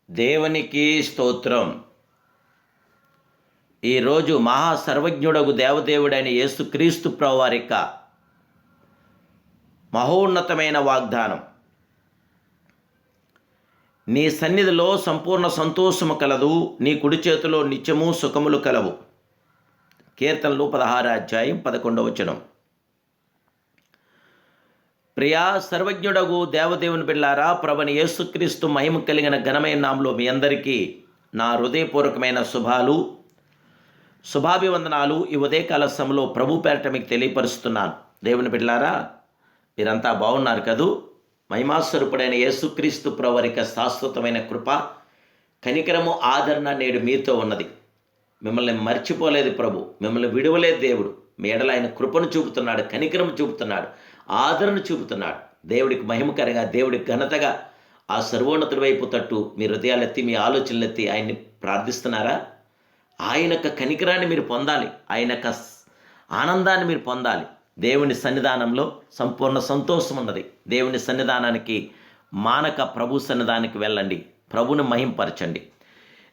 దేవునికి స్తోత్రం. ఈరోజు మహాసర్వజ్ఞుడగు దేవదేవుడైన యేసుక్రీస్తు ప్రభువారి యొక్క మహోన్నతమైన వాగ్దానం. నీ సన్నిధిలో సంపూర్ణ సంతోషము కలదు, నీ కుడి చేతిలో నిత్యము సుఖములు కలవు. కీర్తనలు 16:11. ప్రియా సర్వజ్ఞుడగు దేవదేవుని బిడ్డలారా, ప్రభువైన యేసుక్రీస్తు మహిమ కలిగిన ఘనమైన నామములో మీ అందరికీ నా హృదయపూర్వకమైన శుభాభివందనాలు ఈ ఉదయకాల సమయంలో ప్రభు పేరట మీకు తెలియపరుస్తున్నాను. దేవుని బిడ్డలారా, మీరంతా బాగున్నారు కదూ? మహిమాస్వరూపుడైన యేసుక్రీస్తు ప్రభువారి యొక్క శాశ్వతమైన కృప, కనికరము, ఆదరణ నేడు మీతో ఉన్నది. మిమ్మల్ని మర్చిపోలేదు ప్రభు, మిమ్మల్ని విడువలేదు దేవుడు. మీ ఎడల ఆయన కృపను చూపుతున్నాడు, కనికరము చూపుతున్నాడు, ఆదరణ చూపుతున్నాడు. దేవుడికి మహిమకరంగా, దేవుడికి ఘనతగా ఆ సర్వోన్నతుడి వైపు తట్టు మీ హృదయాలెత్తి, మీ ఆలోచనలెత్తి ఆయన్ని ప్రార్థిస్తున్నారా? ఆయన యొక్క కనికరాన్ని మీరు పొందాలి, ఆయన యొక్క ఆనందాన్ని మీరు పొందాలి. దేవుని సన్నిధానంలో సంపూర్ణ సంతోషం ఉన్నది. దేవుని సన్నిధానానికి మానక ప్రభు సన్నిధానానికి వెళ్ళండి, ప్రభుని మహింపరచండి.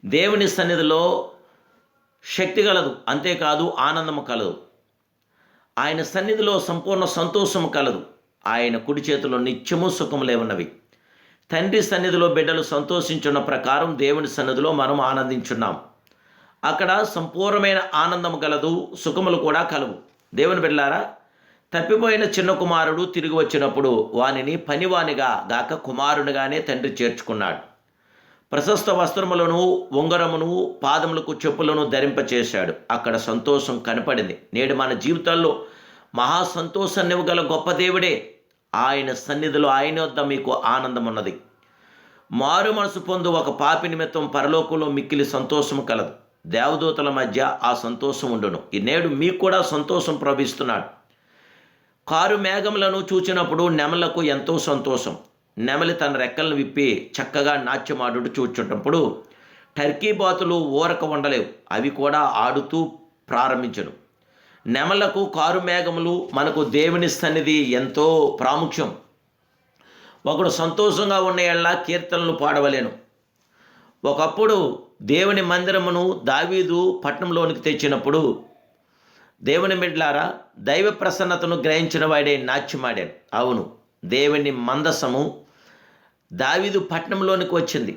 దేవుని సన్నిధిలో శక్తి కలదు, అంతేకాదు ఆనందము కలదు. ఆయన సన్నిధిలో సంపూర్ణ సంతోషము కలదు. ఆయన కుడి చేతిలో నిత్యము సుఖములే ఉన్నవి. తండ్రి సన్నిధిలో బిడ్డలు సంతోషించున్న ప్రకారం దేవుని సన్నిధిలో మనం ఆనందించున్నాం. అక్కడ సంపూర్ణమైన ఆనందము కలదు, సుఖములు కూడా కలవు. దేవుని బిడ్డలారా, తప్పిపోయిన చిన్న కుమారుడు తిరిగి వచ్చినప్పుడు వానిని పనివానిగా గాక కుమారునిగానే తండ్రి చేర్చుకున్నాడు. ప్రశస్త వస్త్రములను, ఉంగరమును, పాదములకు చెప్పులను ధరింపచేశాడు. అక్కడ సంతోషం కనపడింది. నేడు మన జీవితాల్లో మహా సంతోషాన్ని ఇవ్వగల గొప్ప దేవుడే. ఆయన సన్నిధిలో ఆయన వద్ద మీకు ఆనందం ఉన్నది. మారు మనసు పొందు ఒక పాపి నిమిత్తం పరలోకంలో మిక్కిలి సంతోషము కలదు. దేవదూతల మధ్య ఆ సంతోషం ఉండును. ఈ నేడు మీకు కూడా సంతోషం ప్రవహిస్తున్నాడు. కారు మేఘములను చూచినప్పుడు నెమలకు ఎంతో సంతోషం. నెమలి తన రెక్కలను విప్పి చక్కగా నాట్యమాడు చూచున్నప్పుడు టర్కీ బాతులు ఊరక ఉండలేవు, అవి కూడా ఆడుతూ ప్రారంభించను. నెమలకు కారు మేఘములు మనకు దేవుని సన్నిధి ఎంతో ప్రాముఖ్యం. ఒకడు సంతోషంగా ఉన్న ఎళ్ళ కీర్తనలు పాడవలేను. ఒకప్పుడు దేవుని మందిరమును దావీదు పట్టణంలోనికి తెచ్చినప్పుడు దేవుని బిడ్డలారా, దైవ ప్రసన్నతను గ్రహించిన వాడే నాట్యమాడాడు. అవును, దేవుని మందసము దావీదు పట్టణంలోనికి వచ్చింది.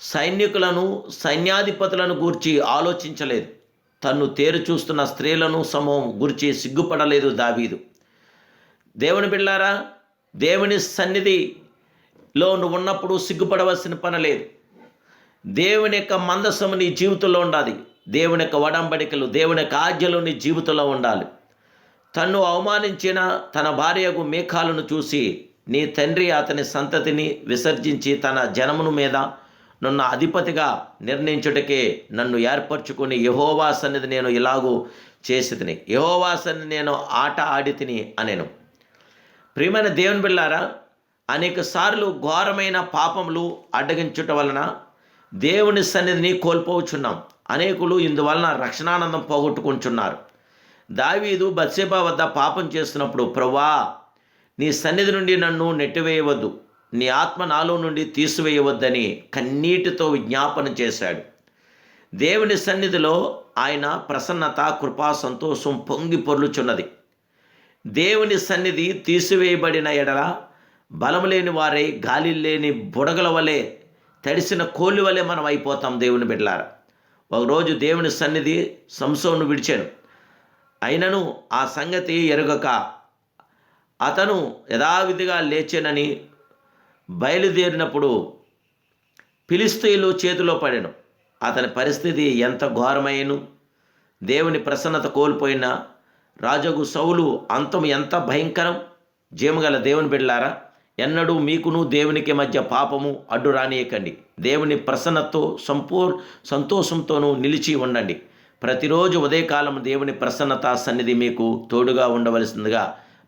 సైనికులను, సైన్యాధిపతులను గూర్చి ఆలోచించలేదు. తన్ను తేరు చూస్తున్న స్త్రీలను సమూహం గురించి సిగ్గుపడలేదు దావీదు. దేవుని బిడ్డలారా, దేవుని సన్నిధిలో నువ్వు ఉన్నప్పుడు సిగ్గుపడవలసిన పని లేదు. దేవుని యొక్క మందసము నీ జీవితంలో ఉండాలి. దేవుని యొక్క వడంబడికలు, దేవుని యొక్క ఆజ్ఞలు నీ జీవితంలో ఉండాలి. తన్ను అవమానించిన తన భార్యకు మీకాలును చూసి నీ తండ్రి అతని సంతతిని విసర్జించి తన జనమును మీద నన్ను అధిపతిగా నిర్ణయించుటకే నన్ను ఏర్పరచుకుని యెహోవా సన్నిధి నేను ఇలాగూ చేసితిని, యెహోవా సన్నిధి నేను ఆట ఆడితిని అనేను. ప్రియమైన దేవుని బిడ్డలారా, అనేక సార్లు ఘోరమైన పాపములు అడ్డగించుట వలన దేవుని సన్నిధిని కోల్పోవచ్చున్నాం. అనేకులు ఇందువలన రక్షణానందం పోగొట్టుకుంటున్నారు. దావీదు బత్షెబా వద్ద పాపం చేస్తున్నప్పుడు, ప్రభువా, నీ సన్నిధి నుండి నన్ను నెట్టివేయవద్దు, నీ ఆత్మ నాలో నుండి తీసివేయవద్దని కన్నీటితో విజ్ఞాపన చేశాడు. దేవుని సన్నిధిలో ఆయన ప్రసన్నత, కృపా, సంతోషం పొంగి పొర్లుచున్నది. దేవుని సన్నిధి తీసివేయబడిన ఎడల బలము లేని వారై గాలి లేని బుడగల వలె, తడిసిన కోలి వలె మనం అయిపోతాం. దేవుని బిడ్డలారా, ఒకరోజు దేవుని సన్నిధి సంసోను విడిచాను. అయినను ఆ సంగతి ఎరుగక అతను యథావిధిగా లేచానని బయలుదేరినప్పుడు ఫిలిష్తీయులు చేతిలో పడాను. అతని పరిస్థితి ఎంత ఘోరమైను. దేవుని ప్రసన్నత కోల్పోయిన రాజగు సౌలు అంతం ఎంత భయంకరం. జీవగల దేవుని బిడ్డలారా, ఎన్నడూ మీకును దేవునికి మధ్య పాపము అడ్డు రానియకండి. దేవుని ప్రసన్నతతో సంతోషంతోనూ నిలిచి ఉండండి. ప్రతిరోజు ఉదయకాలం దేవుని ప్రసన్నత సన్నిధి మీకు తోడుగా ఉండవలసిందిగా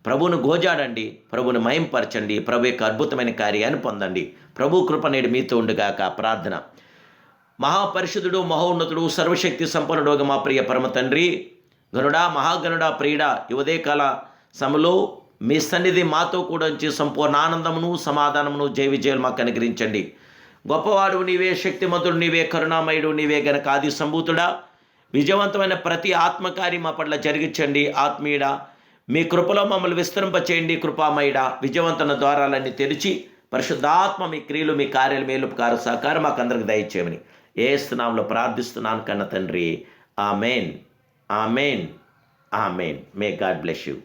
ప్రభువును గోజాడండి, ప్రభువుని మహింపరచండి, ప్రభు యొక్క అద్భుతమైన కార్యాన్ని పొందండి. ప్రభు కృప నేడు మీతో ఉండుగాక. ప్రార్థన. మహాపరిశుద్ధుడు, మహోన్నతుడు, సర్వశక్తి సంపన్నుడు మా ప్రియ పరమ తండ్రి, గనుడా, మహాగనుడా, ప్రియుడా, ఈ ఉదయకాల సమలో మీ సన్నిధి మాతో కూడా ఉంచి సంపూర్ణ ఆనందమును, సమాధానమును, జయ విజయాలు మాకు అనుగ్రహించండి. గొప్పవాడు నీవే, శక్తిమంతుడు నీవే, కరుణామయుడు నీవే గనక ఆది సంభూతుడా, విజయవంతమైన ప్రతి ఆత్మకార్యం మా పట్ల జరిగించండి. ఆత్మీయుడా, మీ కృపలో మమ్మల్ని విస్తరింపచేయండి. కృపామయుడా, విజయవంతమైన ద్వారాలన్నీ తెరిచి పరిశుద్ధాత్మ మీ క్రియలు, మీ కార్యాలు, మేలుపకార సహకారం మాకు అందరికి దయచేయమని యేసు నామములో ప్రార్థిస్తున్నాను కన్న తండ్రి. Amen, amen, amen. May God bless you.